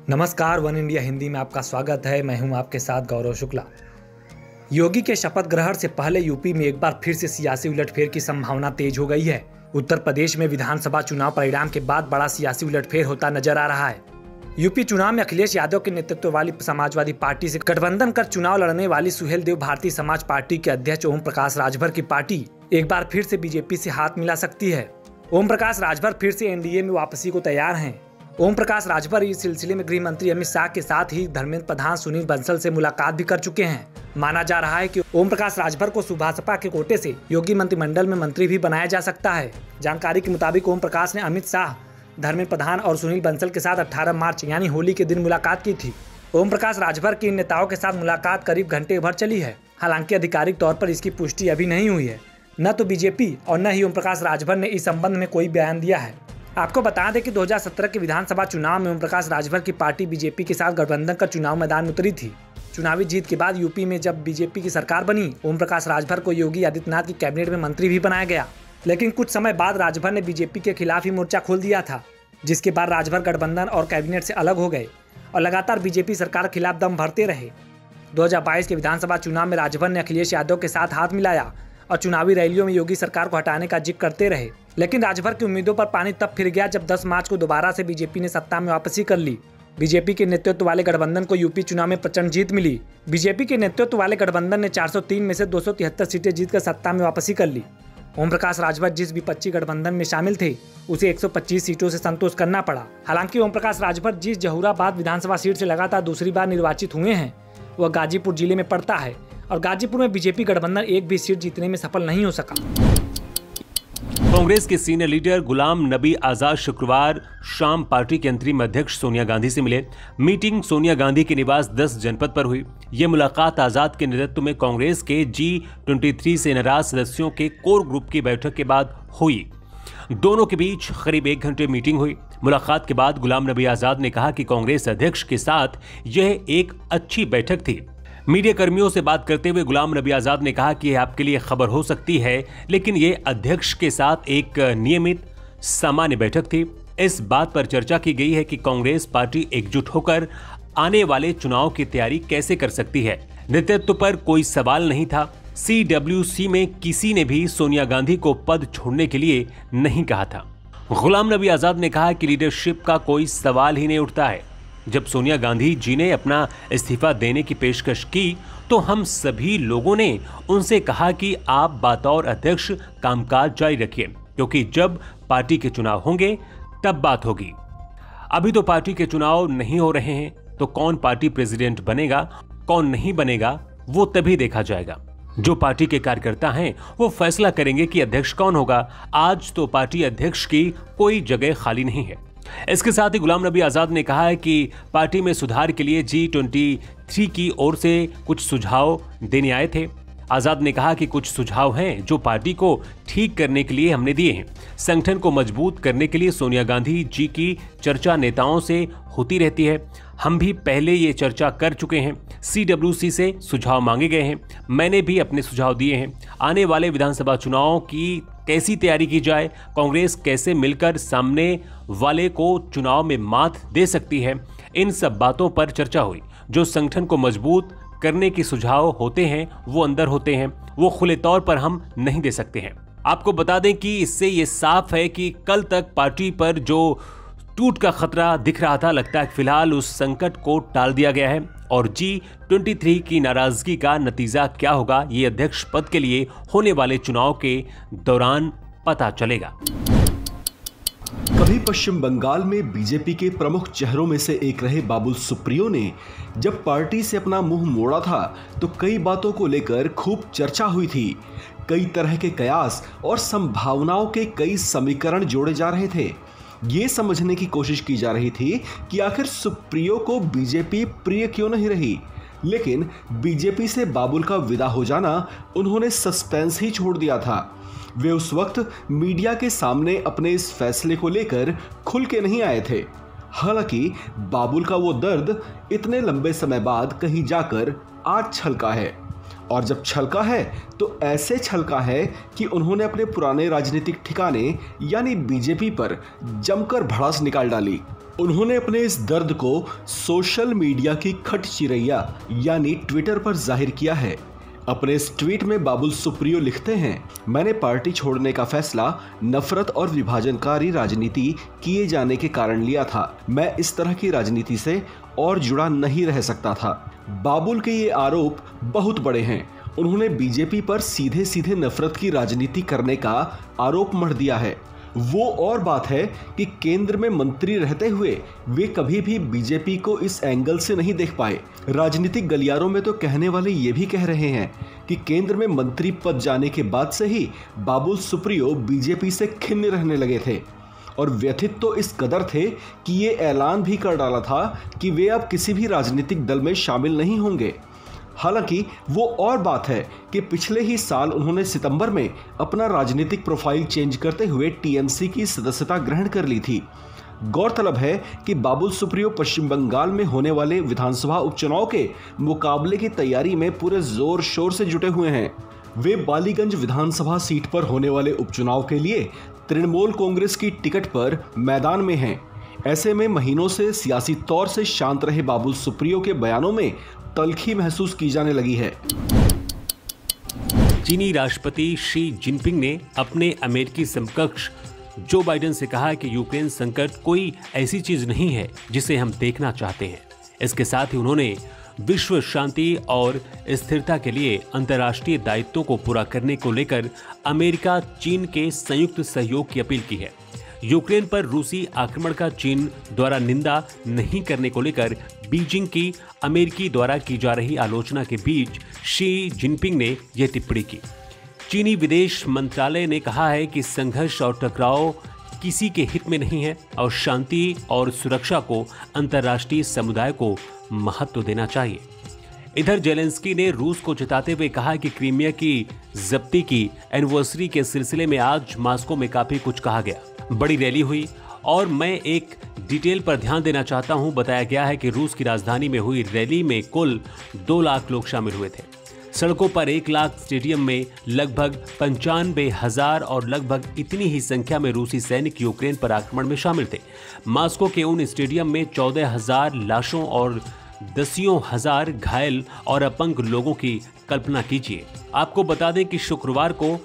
नमस्कार, one India Hindi में आपका स्वागत है। मैं हूं आपके साथ गौरव शुक्ला। योगी के शपथ ग्रहण से पहले यूपी में एक बार फिर से सियासी उलटफेर की संभावना तेज हो गई है। उत्तर प्रदेश में विधानसभा चुनाव परिणाम के बाद बड़ा सियासी उलटफेर होता नजर आ रहा है। यूपी चुनाव में अखिलेश यादव के नेतृत्व वाली समाजवादी पार्टी से गठबंधन कर चुनाव लड़ने वाली सुहेलदेव भारतीय समाज पार्टी के अध्यक्ष ओम प्रकाश राजभर की पार्टी एक बार फिर से बीजेपी से हाथ मिला सकती है। ओम प्रकाश राजभर फिर से एनडीए में वापसी को तैयार हैं। ओम प्रकाश राजभर इस सिलसिले में गृह मंत्री अमित शाह के साथ ही धर्मेंद्र प्रधान सुनील बंसल से मुलाकात भी कर चुके हैं। माना जा रहा है कि ओम प्रकाश राजभर को सुभाषपा के कोटे से योगी मंत्रिमंडल में मंत्री भी बनाया जा सकता है। जानकारी के मुताबिक ओम प्रकाश ने अमित शाह, धर्मेंद्र प्रधान और सुनील बंसल के साथ 18 मार्च यानी होली के दिन मुलाकात की थी। ओम प्रकाश राजभर की इन नेताओं के साथ मुलाकात करीब घंटे भर चली है। हालांकि आधिकारिक तौर पर इसकी पुष्टि अभी नहीं हुई है। न तो बीजेपी और न ही ओम प्रकाश राजभर ने इस संबंध में कोई बयान दिया है। आपको बता दें कि 2017 के विधानसभा चुनाव में ओम प्रकाश राजभर की पार्टी बीजेपी के साथ गठबंधन कर चुनाव मैदान में उतरी थी। चुनावी जीत के बाद यूपी में जब बीजेपी की सरकार बनी, ओम प्रकाश राजभर को योगी आदित्यनाथ की कैबिनेट में मंत्री भी बनाया गया। लेकिन कुछ समय बाद राजभर ने बीजेपी के खिलाफ ही मोर्चा खोल दिया था, जिसके बाद राजभर गठबंधन और कैबिनेट से अलग हो गए और लगातार बीजेपी सरकार के खिलाफ दम भरते रहे। 2022 के विधानसभा चुनाव में राजभर ने अखिलेश यादव के साथ हाथ मिलाया और चुनावी रैलियों में योगी सरकार को हटाने का जिक्र करते रहे। लेकिन राजभर की उम्मीदों पर पानी तब फिर गया जब 10 मार्च को दोबारा से बीजेपी ने सत्ता में वापसी कर ली। बीजेपी के नेतृत्व वाले गठबंधन को यूपी चुनाव में प्रचंड जीत मिली। बीजेपी के नेतृत्व वाले गठबंधन ने 403 में से 273 सीटें जीतकर सत्ता में वापसी कर ली। ओम प्रकाश राजभर जिस विपक्षी गठबंधन में शामिल थे, उसे 125 सीटों से संतोष करना पड़ा। हालांकि ओम प्रकाश राजभर जिस जहूराबाद विधानसभा सीट से लगातार दूसरी बार निर्वाचित हुए हैं, वह गाजीपुर जिले में पड़ता है और गाजीपुर में बीजेपी गठबंधन एक भी सीट जीतने में सफल नहीं हो सका। कांग्रेस के सीनियर लीडर गुलाम नबी आजाद शुक्रवार शाम पार्टी के अंतरिम अध्यक्ष सोनिया गांधी से मिले। मीटिंग सोनिया गांधी के निवास 10 जनपद पर हुई। यह मुलाकात आजाद के नेतृत्व में कांग्रेस के G23 से नाराज सदस्यों के कोर ग्रुप की बैठक के बाद हुई। दोनों के बीच करीब 1 घंटे मीटिंग हुई। मुलाकात के बाद गुलाम नबी आजाद ने कहा कि कांग्रेस अध्यक्ष के साथ यह एक अच्छी बैठक थी। मीडिया कर्मियों से बात करते हुए गुलाम नबी आजाद ने कहा कि यह आपके लिए खबर हो सकती है, लेकिन यह अध्यक्ष के साथ एक नियमित सामान्य बैठक थी। इस बात पर चर्चा की गई है कि कांग्रेस पार्टी एकजुट होकर आने वाले चुनाव की तैयारी कैसे कर सकती है। नेतृत्व पर कोई सवाल नहीं था। CWC में किसी ने भी सोनिया गांधी को पद छोड़ने के लिए नहीं कहा था। गुलाम नबी आजाद ने कहा कि लीडरशिप का कोई सवाल ही नहीं उठता है। जब सोनिया गांधी जी ने अपना इस्तीफा देने की पेशकश की तो हम सभी लोगों ने उनसे कहा कि आप बतौर अध्यक्ष कामकाज जारी रखिए, क्योंकि जब पार्टी के चुनाव होंगे तब बात होगी। अभी तो पार्टी के चुनाव नहीं हो रहे हैं, तो कौन पार्टी प्रेसिडेंट बनेगा, कौन नहीं बनेगा, वो तभी देखा जाएगा। जो पार्टी के कार्यकर्ता हैं वो फैसला करेंगे कि अध्यक्ष कौन होगा। आज तो पार्टी अध्यक्ष की कोई जगह खाली नहीं है। इसके साथ ही गुलाम नबी आजाद ने कहा है कि पार्टी में सुधार के लिए G23 की ओर से कुछ सुझाव देने आए थे। आजाद ने कहा कि कुछ सुझाव हैं जो पार्टी को ठीक करने के लिए हमने दिए हैं। संगठन को मजबूत करने के लिए सोनिया गांधी जी की चर्चा नेताओं से होती रहती है। हम भी पहले ये चर्चा कर चुके हैं। CWC से सुझाव मांगे गए हैं, मैंने भी अपने सुझाव दिए हैं। आने वाले विधानसभा चुनाव की कैसी तैयारी की जाए, कांग्रेस कैसे मिलकर सामने वाले को चुनाव में मात दे सकती है, इन सब बातों पर चर्चा हुई। जो संगठन को मजबूत करने के सुझाव होते हैं वो अंदर होते हैं, वो खुले तौर पर हम नहीं दे सकते हैं। आपको बता दें कि इससे ये साफ है कि कल तक पार्टी पर जो टूट का खतरा दिख रहा था, लगता है फिलहाल उस संकट को टाल दिया गया है और G23 की नाराजगी का नतीजा क्या होगा, ये अध्यक्ष पद के लिए होने वाले चुनाव के दौरान पता चलेगा। कभी पश्चिम बंगाल में बीजेपी के प्रमुख चेहरों में से एक रहे बाबुल सुप्रियो ने जब पार्टी से अपना मुंह मोड़ा था तो कई बातों को लेकर खूब चर्चा हुई थी। कई तरह के कयास और संभावनाओं के कई समीकरण जोड़े जा रहे थे। ये समझने की कोशिश की जा रही थी कि आखिर सुप्रियो को बीजेपी प्रिय क्यों नहीं रही। लेकिन बीजेपी से बाबुल का विदा हो जाना उन्होंने सस्पेंस ही छोड़ दिया था। वे उस वक्त मीडिया के सामने अपने इस फैसले को लेकर खुल के नहीं आए थे। हालांकि बाबुल का वो दर्द इतने लंबे समय बाद कहीं जाकर आज छलका है, और जब छलका है तो ऐसे छलका है कि उन्होंने अपने पुराने राजनीतिक ठिकाने यानी बीजेपी पर जमकर भड़ास निकाल डाली। उन्होंने अपने इस दर्द को सोशल मीडिया की खट चिरैया यानी ट्विटर पर जाहिर किया है। अपने इस ट्वीट में बाबुल सुप्रियो लिखते हैं, मैंने पार्टी छोड़ने का फैसला नफरत और विभाजनकारी राजनीति किए जाने के कारण लिया था। मैं इस तरह की राजनीति से और जुड़ा नहीं रह सकता था। बाबुल के ये आरोप बहुत बड़े हैं। उन्होंने बीजेपी पर सीधे सीधे नफरत की राजनीति करने का आरोप मढ़ दिया है। वो और बात है कि केंद्र में मंत्री रहते हुए वे कभी भी बीजेपी को इस एंगल से नहीं देख पाए। राजनीतिक गलियारों में तो कहने वाले ये भी कह रहे हैं कि केंद्र में मंत्री पद जाने के बाद से ही बाबुल सुप्रियो बीजेपी से खिन्न रहने लगे थे और व्यथित तो इस कदर थे कि ये ऐलान भी कर डाला था कि वे अब किसी भी राजनीतिक दल में शामिल नहीं होंगे। हालांकि वो और बात है कि पिछले ही साल उन्होंने सितंबर में अपना राजनीतिक प्रोफाइल चेंज करते हुए टीएमसी की सदस्यता ग्रहण कर ली थी। गौरतलब है कि बाबुल सुप्रियो पश्चिम बंगाल में होने वाले विधानसभा उपचुनाव के मुकाबले की तैयारी में पूरे जोर शोर से जुटे हुए हैं। वे बालीगंज विधानसभा सीट पर होने वाले उपचुनाव के लिए तृणमूल कांग्रेस की टिकट पर मैदान में हैं। ऐसे में महीनों से सियासी तौर से शांत रहे बाबुल सुप्रियो के बयानों में तल्खी महसूस की जाने लगी है। चीनी राष्ट्रपति शी जिनपिंग ने अपने अमेरिकी समकक्ष जो बाइडेन से कहा कि यूक्रेन संकट कोई ऐसी चीज नहीं है जिसे हम देखना चाहते हैं। इसके साथ ही उन्होंने विश्व शांति और स्थिरता के लिए अंतर्राष्ट्रीय दायित्वों को पूरा करने को लेकर अमेरिका चीन के संयुक्त सहयोग की अपील की है। यूक्रेन पर रूसी आक्रमण का चीन द्वारा निंदा नहीं करने को लेकर बीजिंग की अमेरिकी द्वारा की जा रही आलोचना के बीच शी जिनपिंग ने यह टिप्पणी की। चीनी विदेश मंत्रालय ने कहा है कि संघर्ष और टकराव किसी के हित में नहीं है और शांति और सुरक्षा को अंतर्राष्ट्रीय समुदाय को महत्व देना चाहिए। इधर जेलेंस्की ने रूस को जताते हुए कहा कि क्रीमिया की जब्ती की एनिवर्सरी के सिलसिले में आज मास्को में काफी कुछ कहा गया। बड़ी रैली हुई और मैं एक डिटेल पर ध्यान देना चाहता हूं। बताया गया है कि रूस की राजधानी में हुई रैली में कुल 2 लाख लोग शामिल हुए थे। सड़कों पर 1 लाख, स्टेडियम में लगभग 95,000 और लगभग इतनी ही संख्या में रूसी सैनिक यूक्रेन पर आक्रमण में शामिल थे। मास्को के उन स्टेडियम में 14,000 लाशों और दसियों हजार घायल और अपंग लोगों की कल्पना कीजिए। आपको बता दें कि शुक्रवार को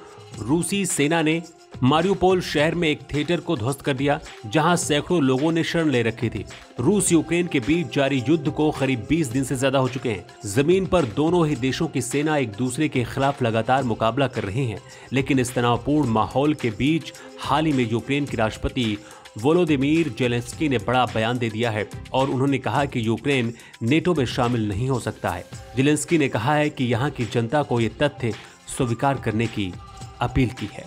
रूसी सेना ने मारियोपोल शहर में एक थिएटर को ध्वस्त कर दिया, जहां सैकड़ों लोगों ने शरण ले रखी थी। रूस यूक्रेन के बीच जारी युद्ध को करीब 20 दिन से ज्यादा हो चुके हैं। जमीन पर दोनों ही देशों की सेना एक दूसरे के खिलाफ लगातार मुकाबला कर रही हैं, लेकिन इस तनावपूर्ण माहौल के बीच हाल ही में यूक्रेन के राष्ट्रपति वोलोदिमीर जेलेंस्की ने बड़ा बयान दे दिया है और उन्होंने कहा कि यूक्रेन नेटो में शामिल नहीं हो सकता है। जेलेंस्की ने कहा है कि यहाँ की जनता को ये तथ्य स्वीकार करने की अपील की है।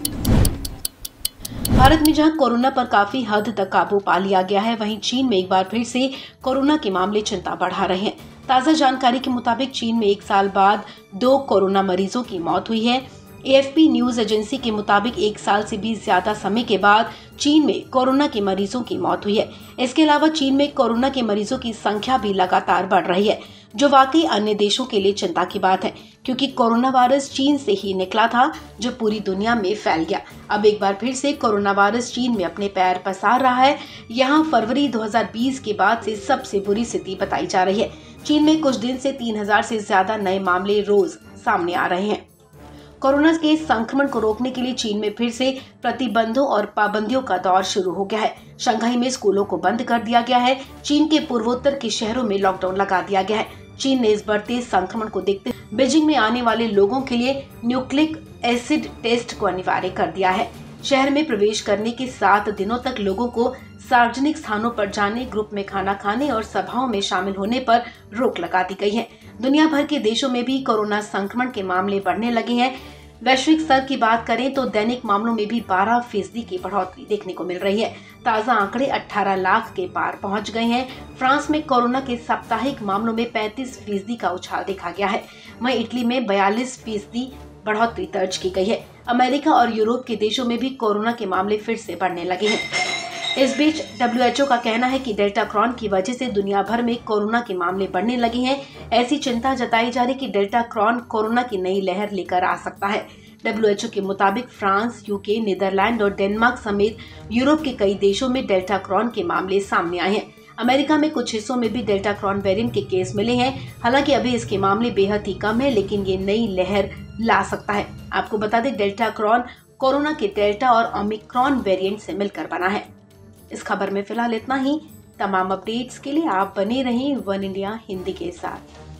भारत में जहां कोरोना पर काफी हद तक काबू पा लिया गया है, वहीं चीन में एक बार फिर से कोरोना के मामले चिंता बढ़ा रहे हैं। ताजा जानकारी के मुताबिक चीन में 1 साल बाद 2 कोरोना मरीजों की मौत हुई है। AFP न्यूज एजेंसी के मुताबिक 1 साल से भी ज्यादा समय के बाद चीन में कोरोना के मरीजों की मौत हुई है। इसके अलावा चीन में कोरोना के मरीजों की संख्या भी लगातार बढ़ रही है, जो वाकई अन्य देशों के लिए चिंता की बात है, क्योंकि कोरोना वायरस चीन से ही निकला था जो पूरी दुनिया में फैल गया। अब एक बार फिर से कोरोना वायरस चीन में अपने पैर पसार रहा है। यहाँ फरवरी 2020 के बाद से सबसे बुरी स्थिति बताई जा रही है। चीन में कुछ दिन से 3000 से ज्यादा नए मामले रोज सामने आ रहे हैं। कोरोना के संक्रमण को रोकने के लिए चीन में फिर से प्रतिबंधों और पाबंदियों का दौर शुरू हो गया है। शंघाई में स्कूलों को बंद कर दिया गया है। चीन के पूर्वोत्तर के शहरों में लॉकडाउन लगा दिया गया है। चीन ने इस बढ़ते संक्रमण को देखते बीजिंग में आने वाले लोगों के लिए न्यूक्लिक एसिड टेस्ट को अनिवार्य कर दिया है। शहर में प्रवेश करने के 7 दिनों तक लोगों को सार्वजनिक स्थानों पर जाने, ग्रुप में खाना खाने और सभाओं में शामिल होने पर रोक लगा दी गई है। दुनिया भर के देशों में भी कोरोना संक्रमण के मामले बढ़ने लगे हैं। वैश्विक स्तर की बात करें तो दैनिक मामलों में भी 12% की बढ़ोतरी देखने को मिल रही है। ताजा आंकड़े 18 लाख के पार पहुंच गए हैं। फ्रांस में कोरोना के साप्ताहिक मामलों में 35% का उछाल देखा गया है। वहीं इटली में 42% बढ़ोतरी दर्ज की गई है। अमेरिका और यूरोप के देशों में भी कोरोना के मामले फिर से बढ़ने लगे हैं। इस बीच WHO का कहना है कि डेल्टा क्रॉन की वजह से दुनिया भर में कोरोना के मामले बढ़ने लगे हैं। ऐसी चिंता जताई जा रही कि डेल्टा क्रॉन कोरोना की नई लहर लेकर आ सकता है। WHO के मुताबिक फ्रांस, UK, नीदरलैंड और डेनमार्क समेत यूरोप के कई देशों में डेल्टा क्रॉन के मामले सामने आए हैं। अमेरिका में कुछ हिस्सों में भी डेल्टा क्रॉन वेरिएंट के केस मिले हैं। हालांकि अभी इसके मामले बेहद ही कम है, लेकिन ये नई लहर ला सकता है। आपको बता दें, डेल्टा क्रॉन कोरोना के डेल्टा और ओमिक्रॉन वेरिएंट से मिलकर बना है। इस खबर में फिलहाल इतना ही। तमाम अपडेट्स के लिए आप बने रहें वन इंडिया हिंदी के साथ।